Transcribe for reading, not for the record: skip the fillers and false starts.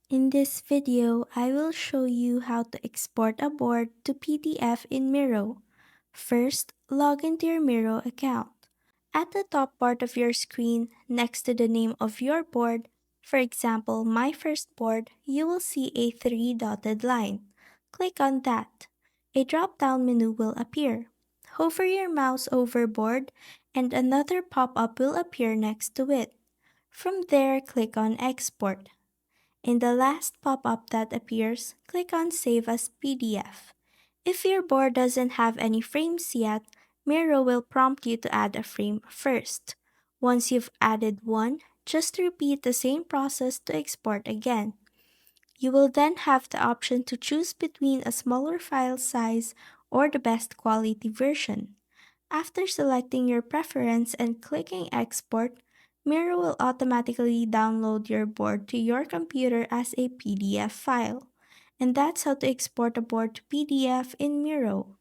In this video, I will show you how to export a board to PDF in Miro. First, log into your Miro account. At the top part of your screen, next to the name of your board, for example, my first board, you will see a three-dotted line. Click on that. A drop-down menu will appear. Hover your mouse over board, and another pop-up will appear next to it. From there, click on Export. In the last pop-up that appears, click on Save as PDF. If your board doesn't have any frames yet, Miro will prompt you to add a frame first. Once you've added one, just repeat the same process to export again. You will then have the option to choose between a smaller file size or the best quality version. After selecting your preference and clicking Export, Miro will automatically download your board to your computer as a PDF file. And that's how to export a board to PDF in Miro.